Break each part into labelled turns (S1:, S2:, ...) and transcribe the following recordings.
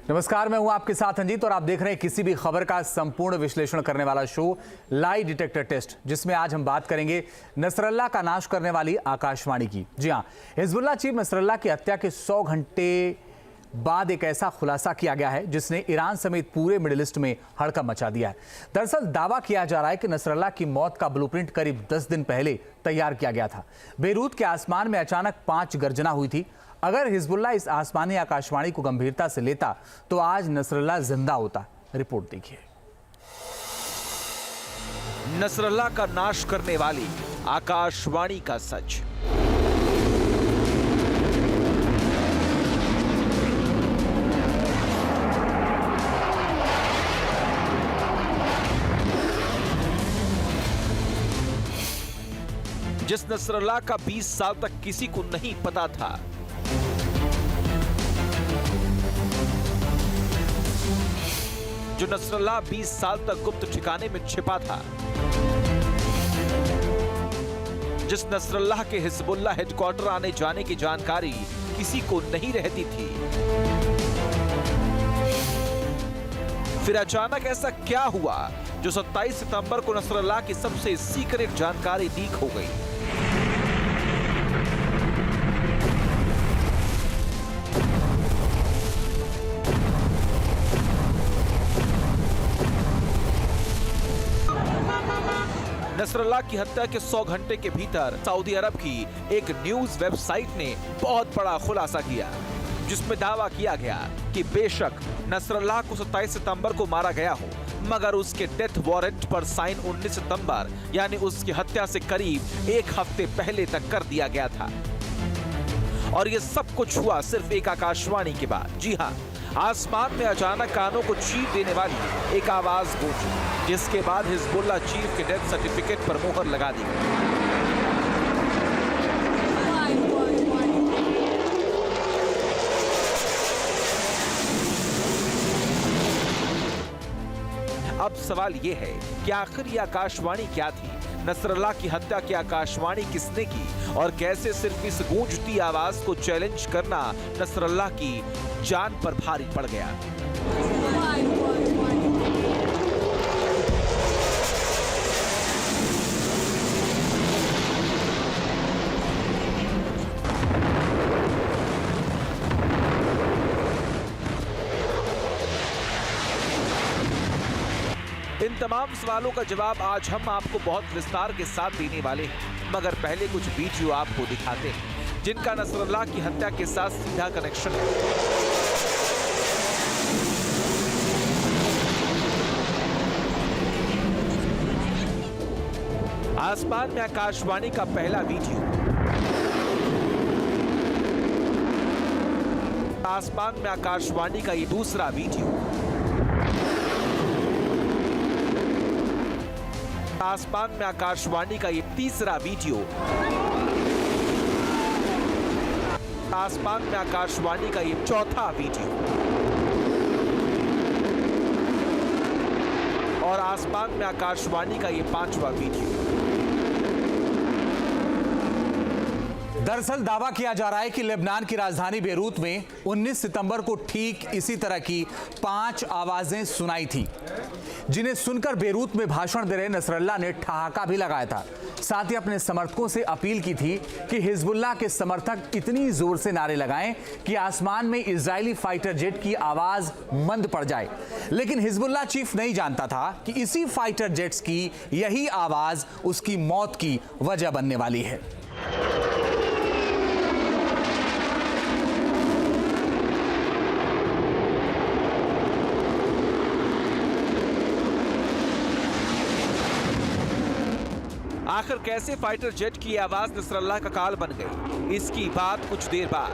S1: नमस्कार, मैं हूं आपके साथ अंजीत और आप देख रहे हैं किसी भी खबर का संपूर्ण विश्लेषण करने वाला शो लाई डिटेक्टर टेस्ट, जिसमें आज हम बात करेंगे नसरल्ला का नाश करने वाली आकाशवाणी की। जी हां, हिजबुल्लाह चीफ नसरल्ला की हत्या के 100 घंटे बाद एक ऐसा खुलासा किया गया है जिसने ईरान समेत पूरे मिडिल ईस्ट में हड़कंप मचा दिया है। दरअसल दावा किया जा रहा है कि नसरल्ला की मौत का ब्लूप्रिंट करीब 10 दिन पहले तैयार किया गया था। बेरूत के आसमान में अचानक 5 गर्जना हुई थी। अगर हिजबुल्लाह इस आसमानी आकाशवाणी को गंभीरता से लेता तो आज नसरल्ला जिंदा होता। रिपोर्ट देखिए।
S2: नसरल्ला का नाश करने वाली आकाशवाणी का सच। जिस नसरल्ला का 20 साल तक किसी को नहीं पता था, जो नसरल्ला 20 साल तक गुप्त ठिकाने में छिपा था, जिस नसरल्ला के हिजबुल्लाह हेडक्वार्टर आने जाने की जानकारी किसी को नहीं रहती थी, फिर अचानक ऐसा क्या हुआ जो 27 सितंबर को नसरल्ला की सबसे सीक्रेट जानकारी लीक हो गई। नसरल्ला की हत्या के 100 घंटे के भीतर सऊदी अरब की एक न्यूज वेबसाइट ने बहुत बड़ा खुलासा किया, जिसमें दावा किया गया कि बेशक नसरल्ला को 27 सितंबर को मारा गया हो, मगर उसके डेथ वारंट पर साइन 19 सितंबर यानी उसकी हत्या से करीब 1 हफ्ते पहले तक कर दिया गया था। और ये सब कुछ हुआ सिर्फ एक आकाशवाणी के बाद। जी हाँ, आसमान में अचानक कानों को चीर देने वाली एक आवाज गूंजी, जिसके बाद हिजबुल्लाह चीफ के डेथ सर्टिफिकेट पर मुहर लगा दी गई। अब सवाल ये है कि आखिर ये आकाशवाणी क्या थी? नसरल्ला की हत्या की आकाशवाणी किसने की और कैसे सिर्फ इस गूंजती आवाज को चैलेंज करना नसरल्ला की जान पर भारी पड़ गया? इन तमाम सवालों का जवाब आज हम आपको बहुत विस्तार के साथ देने वाले हैं, मगर पहले कुछ वीडियो आपको दिखाते हैं जिनका नसरल्ला की हत्या के साथ सीधा कनेक्शन है। आसमान में आकाशवाणी का पहला वीडियो, आसमान में आकाशवाणी का ये दूसरा वीडियो, आसमान में आकाशवाणी का ये तीसरा वीडियो, आसमान में आकाशवाणी का ये चौथा वीडियो और आसमान में आकाशवाणी का ये 5वां वीडियो।
S1: दरअसल दावा किया जा रहा है कि लेबनान की राजधानी बेरूत में 19 सितंबर को ठीक इसी तरह की 5 आवाजें सुनाई थी, जिन्हें सुनकर बेरूत में भाषण दे रहे नसरल्ला ने ठहाका भी लगाया था। साथ ही अपने समर्थकों से अपील की थी कि हिजबुल्लाह के समर्थक इतनी जोर से नारे लगाएं कि आसमान में इजरायली फाइटर जेट की आवाज मंद पड़ जाए। लेकिन हिजबुल्लाह चीफ नहीं जानता था कि इसी फाइटर जेट्स की यही आवाज उसकी मौत की वजह बनने वाली है।
S2: आखिर कैसे फाइटर जेट की आवाज नसरल्ला का काल बन गई, इसकी बात कुछ देर बाद।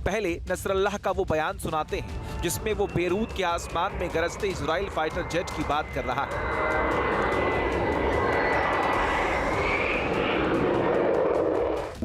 S2: पहले नसरल्ला का वो बयान सुनाते हैं जिसमें वो बेरूत के आसमान में गरजते इजराइल फाइटर जेट की बात कर रहा है।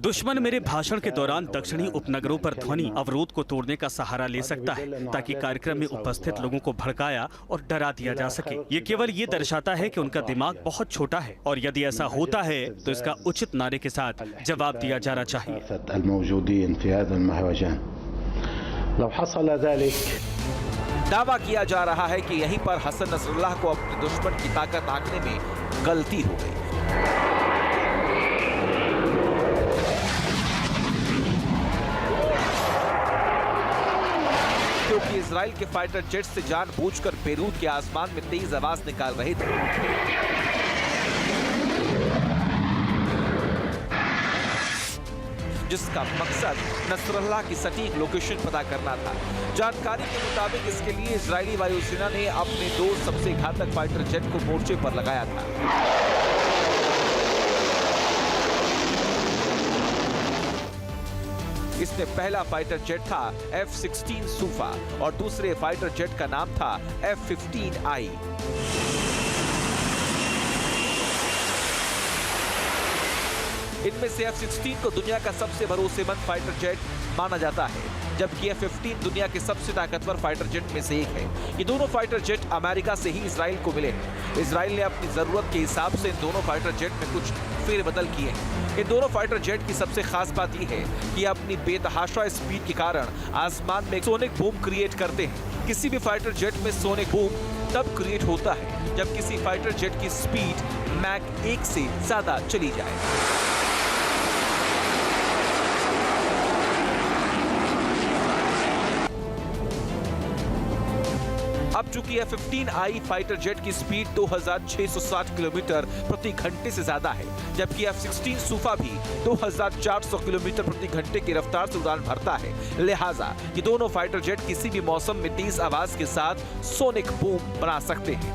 S3: दुश्मन मेरे भाषण के दौरान दक्षिणी उपनगरों पर ध्वनि अवरोध को तोड़ने का सहारा ले सकता है ताकि कार्यक्रम में उपस्थित लोगों को भड़काया और डरा दिया जा सके। ये केवल ये दर्शाता है कि उनका दिमाग बहुत छोटा है और यदि ऐसा होता है तो इसका उचित नारे के साथ जवाब दिया जाना चाहिए।
S2: दावा किया जा रहा है कि यहीं पर हसन नसरुल्लाह को अपने दुश्मन की ताकत आंकने में गलती हो गई। क्योंकि इजराइल के फाइटर जेट से जानबूझकर बेरूत के आसमान में तेज आवाज निकाल रहे थे। जिसका मकसद नसरुल्लाह की सटीक लोकेशन पता करना था। जानकारी के मुताबिक इसके लिए इजरायली वायुसेना ने अपने 2 सबसे घातक फाइटर जेट को मोर्चे पर लगाया था। इसमें पहला फाइटर जेट था F-16 सूफा और दूसरे फाइटर जेट का नाम था F-15I। इनमें से F-16 को दुनिया का सबसे भरोसेमंद फाइटर जेट माना जाता है, जबकि F-15 दुनिया के सबसे ताकतवर फाइटर जेट में से एक है। ये दोनों फाइटर जेट अमेरिका से ही इजराइल को मिले हैं। इजराइल ने अपनी जरूरत के हिसाब से इन दोनों फाइटर जेट में कुछ फेरबदल किए हैं। इन दोनों फाइटर जेट की सबसे खास बात यह है कि अपनी बेतहाशा स्पीड के कारण आसमान में सोनिक बूम क्रिएट करते हैं। किसी भी फाइटर जेट में सोनिक बूम तब क्रिएट होता है जब किसी फाइटर जेट की स्पीड मैक 1 से ज्यादा चली जाए। अब चूंकि F-15I फाइटर जेट की स्पीड 2660 किलोमीटर प्रति घंटे से ज्यादा है, जबकि F-16 सूफा भी 2400 किलोमीटर प्रति घंटे की रफ्तार से उड़ान भरता है। लिहाजा ये दोनों फाइटर जेट किसी भी मौसम में तेज आवाज के साथ सोनिक बूम बना सकते हैं।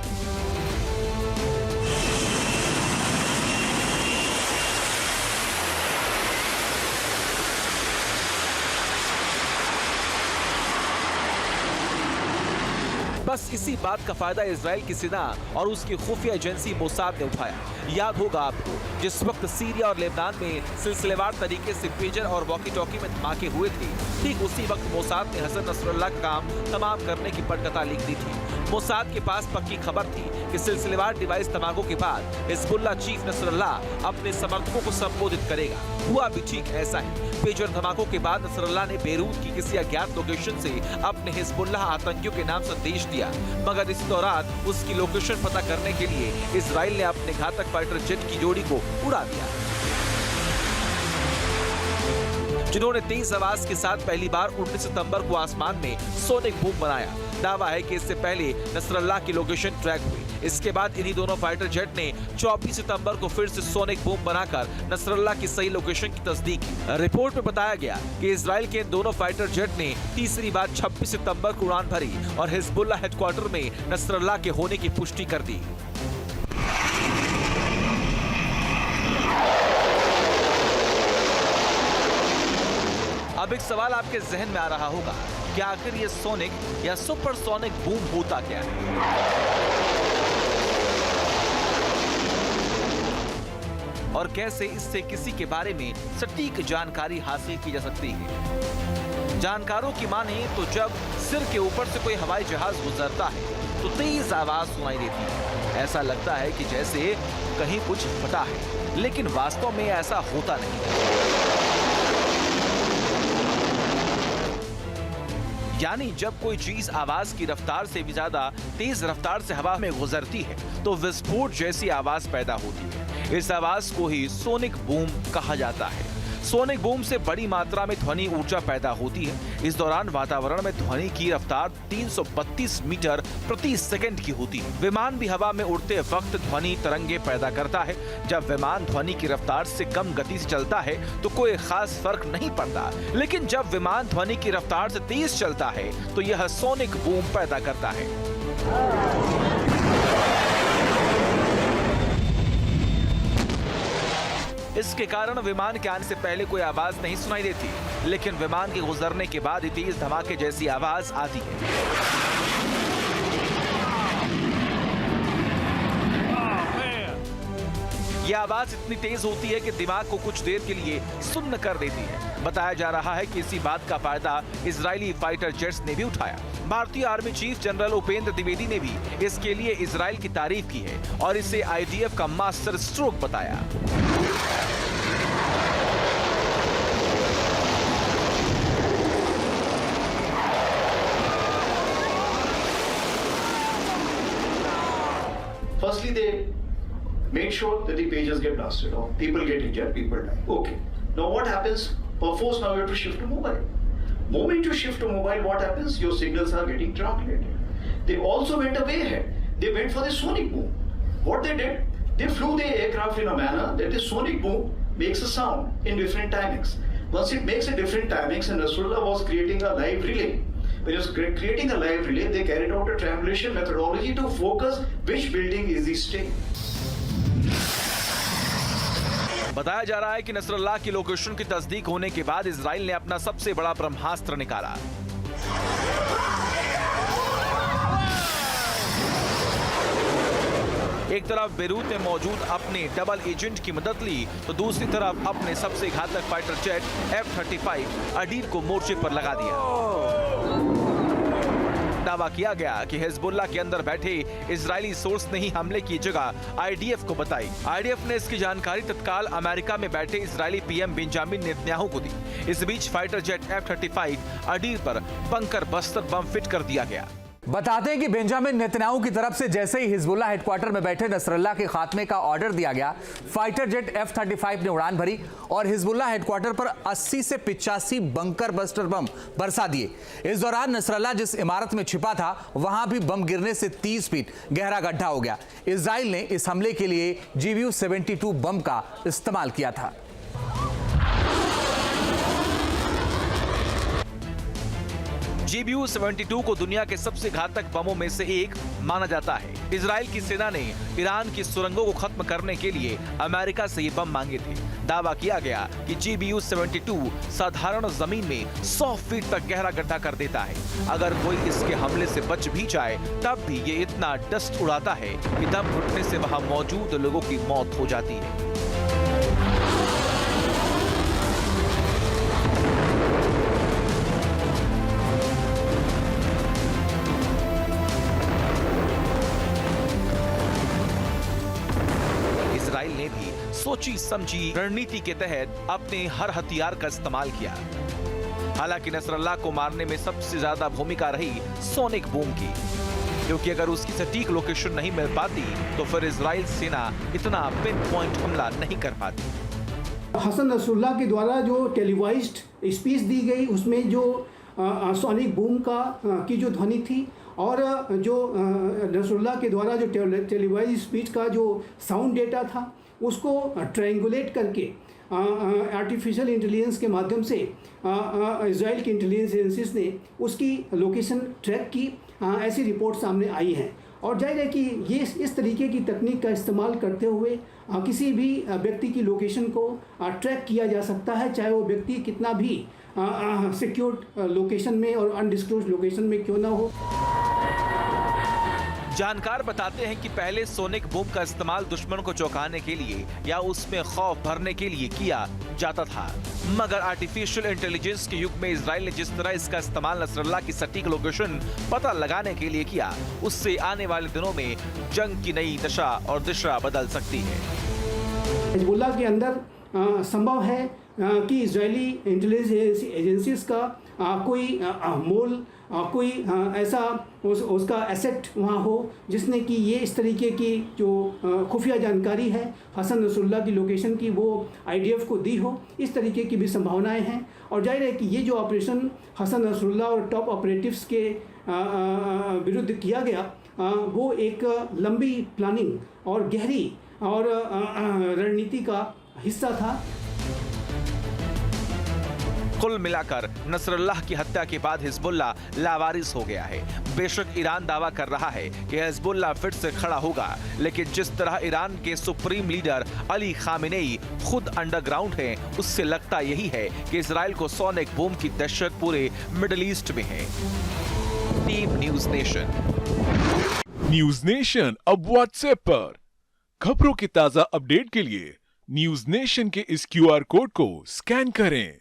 S2: बस इसी बात का फायदा इजराइल की सेना और उसकी खुफिया एजेंसी मोसाद ने उठाया। याद होगा आपको, जिस वक्त सीरिया और लेबनान में सिलसिलेवार तरीके से पेजर और वॉकी टॉकी में धमाके हुए थे, ठीक उसी वक्त मोसाद ने हसन नसरुल्लाह का काम तमाम करने की पटकथा लिख दी थी। मोसाद के पास पक्की खबर थी कि सिलसिलेवार डिवाइस धमाकों के बाद हिजबुल्लाह चीफ नसरुल्लाह अपने समर्थकों को संबोधित करेगा। हुआ भी ठीक ऐसा ही। पेजर धमाकों के बाद नसरुल्लाह ने बेरूत की किसी अज्ञात लोकेशन से अपने हिजबुल्लाह आतंकियों के नाम संदेश दिया, मगर इस दौरान उसकी लोकेशन पता करने के लिए इजराइल ने अपने घातक फाइटर जेट की जोड़ी को उड़ा दिया, जिन्होंने तेज आवाज के साथ पहली बार 19 सितंबर को आसमान में सोनिक बूम बनाया। दावा है कि इससे पहले नसरुल्लाह की लोकेशन ट्रैक हुई। इसके बाद इन्हीं दोनों फाइटर जेट ने 24 सितंबर को फिर से सोनिक बूम बनाकर नसरुल्लाह की सही लोकेशन की तस्दीक की। रिपोर्ट में बताया गया कि इजराइल के इन दोनों फाइटर जेट ने तीसरी बार 26 सितंबर को उड़ान भरी और हिजबुल्लाह हेडक्वार्टर में नसरुल्लाह के होने की पुष्टि कर दी। अब एक सवाल आपके जहन में आ रहा होगा कि आखिर ये सोनिक या सुपरसोनिक बूम होता क्या है? और कैसे इससे किसी के बारे में सटीक जानकारी हासिल की जा सकती है? जानकारों की माने तो जब सिर के ऊपर से कोई हवाई जहाज गुजरता है तो तेज आवाज सुनाई देती है। ऐसा लगता है कि जैसे कहीं कुछ फटा है, लेकिन वास्तव में ऐसा होता नहीं। यानी जब कोई चीज आवाज की रफ्तार से भी ज्यादा तेज रफ्तार से हवा में गुजरती है तो विस्फोट जैसी आवाज पैदा होती है। इस आवाज को ही सोनिक बूम कहा जाता है। सोनिक बूम से बड़ी मात्रा में ध्वनि ऊर्जा पैदा होती है। इस दौरान वातावरण में ध्वनि की रफ्तार 332 मीटर प्रति सेकंड की होती है। विमान भी हवा में उड़ते वक्त ध्वनि तरंगे पैदा करता है। जब विमान ध्वनि की रफ्तार से कम गति से चलता है तो कोई खास फर्क नहीं पड़ता, लेकिन जब विमान ध्वनि की रफ्तार से तेज चलता है तो यह सोनिक बूम पैदा करता है। इसके कारण विमान के आने से पहले कोई आवाज नहीं सुनाई देती, लेकिन विमान के गुजरने के बाद ही तेज धमाके जैसी आवाज आती है। ये आवाज इतनी तेज होती है कि दिमाग को कुछ देर के लिए सुन्न कर देती है। बताया जा रहा है कि इसी बात का फायदा इजरायली फाइटर जेट्स ने भी उठाया। भारतीय army chief general Upendra Dwivedi ने भी इसके लिए इजराइल की तारीफ की है और इसे आईडीएफ का मास्टर स्ट्रोक बताया।
S4: Firstly, they made sure that the pages get blasted or people get injured, people die. Okay. Now what happens? Perforce now you have to shift to mobile. Moment you shift to mobile, what happens? Your signals are getting triangulated. They also went away ahead. They went for the sonic boom. What they did? They flew the aircraft in a manner that the sonic boom makes a sound in different timings. Once it makes a different timings, and Nasrallah was creating a live relay. When he was creating a live relay, they carried out a triangulation methodology to focus which building is the state.
S2: बताया जा रहा है कि Nasrallah की location की तस्दीक होने के बाद इजराइल ने अपना सबसे बड़ा ब्रह्मास्त्र निकाला। एक तरफ बेरूत में मौजूद अपने डबल एजेंट की मदद ली तो दूसरी तरफ अपने सबसे घातक फाइटर जेट F-35 अडीर को मोर्चे पर लगा दिया। दावा किया गया कि हिजबुल्लाह के अंदर बैठे इजरायली सोर्स ने ही हमले की जगह आईडीएफ को बताई। आईडीएफ ने इसकी जानकारी तत्काल अमेरिका में बैठे इजरायली पीएम बेंजामिन नेतन्याहू को दी। इस बीच फाइटर जेट F-35 अडीर पर बंकर बस्टर बम फिट कर दिया गया।
S1: बताते हैं कि बेंजामिन नेतन्याहू की तरफ से जैसे ही हिजबुल्लाह हेडक्वार्टर में बैठे नसरल्लाह के खात्मे का ऑर्डर दिया गया, फाइटर जेट F-35 ने उड़ान भरी और हिजबुल्लाह हेडक्वार्टर पर 80 से 85 बंकर बस्टर बम बरसा दिए। इस दौरान नसरल्लाह जिस इमारत में छिपा था वहां भी बम गिरने से 30 फीट गहरा गड्ढा हो गया। इजराइल ने इस हमले के लिए GBU-72 बम का इस्तेमाल किया था।
S2: GBU-72 को दुनिया के सबसे घातक बमों में से एक माना जाता है। इजराइल की सेना ने ईरान की सुरंगों को खत्म करने के लिए अमेरिका से ये बम मांगे थे। दावा किया गया कि GBU-72 साधारण जमीन में 100 फीट तक गहरा गड्ढा कर देता है। अगर कोई इसके हमले से बच भी जाए तब भी ये इतना डस्ट उड़ाता है कि दम घुटने से वहां मौजूद लोगों की मौत हो जाती है। इजराइल ने भी सोची समझी रणनीति के तहत अपने हर हथियार का इस्तेमाल किया। हालांकि नसरल्लाह को मारने में सबसे ज्यादा भूमिका रही सोनिक बूम की, क्योंकि अगर उसकी सटीक लोकेशन नहीं मिल पाती तो फिर इजराइल सेना इतना पिन पॉइंट हमला नहीं कर पाती।
S5: हसन नसरुल्लाह के द्वारा जो टेलीवाइज्ड स्पीच दी गई उसमें जो सोनिक बूम की जो ध्वनि थी और जो नसरुल्लाह के द्वारा जो टेलीवाइज स्पीच का जो साउंड डेटा था उसको ट्रायंगुलेट करके आर्टिफिशियल इंटेलिजेंस के माध्यम से इजराइल की इंटेलिजेंस एजेंसीज ने उसकी लोकेशन ट्रैक की। ऐसी रिपोर्ट सामने आई हैं और जाहिर है कि ये इस तरीके की तकनीक का इस्तेमाल करते हुए किसी भी व्यक्ति की लोकेशन को ट्रैक किया जा सकता है, चाहे वो व्यक्ति कितना भी सिक्योर्ड लोकेशन में और अनडिस्क्लोज्ड लोकेशन में क्यों ना हो।
S2: जानकार बताते हैं कि पहले सोनिक बूम का इस्तेमाल दुश्मन को चौंकाने के लिए या उसमें खौफ भरने के लिए किया जाता था, मगर आर्टिफिशियल इंटेलिजेंस के युग में इजराइल ने जिस तरह इसका इस्तेमाल नसरल्लाह की सटीक लोकेशन पता लगाने के लिए किया, उससे आने वाले दिनों में जंग की नई दशा और दिशा बदल सकती है।
S5: हिजबुल्लाह के अंदर संभव है कि इजरायली इंटेलिजेंस एजेंसीज का कोई मोल कोई ऐसा उसका एसेट वहाँ हो जिसने कि ये इस तरीके की जो खुफिया जानकारी है हसन नसरुल्लाह की लोकेशन की वो आईडीएफ को दी हो। इस तरीके की भी संभावनाएं हैं और जाहिर है कि ये जो ऑपरेशन हसन नसरुल्लाह और टॉप ऑपरेटिव्स के विरुद्ध किया गया वो एक लंबी प्लानिंग और गहरी और रणनीति का हिस्सा था।
S2: कुल मिलाकर नसरल्लाह की हत्या के बाद हिजबुल्लाह लावारिस हो गया है। बेशक ईरान दावा कर रहा है कि हिजबुल्लाह फिर से खड़ा होगा, लेकिन जिस तरह ईरान के सुप्रीम लीडर अली खामेनेई खुद अंडरग्राउंड हैं, उससे लगता यही है कि इजराइल को सोनिक बूम की दहशत पूरे मिडिल ईस्ट में है। Team news nation.
S6: News nation अब व्हाट्सएप पर। खबरों के ताजा अपडेट के लिए न्यूज नेशन के इस QR कोड को स्कैन करें।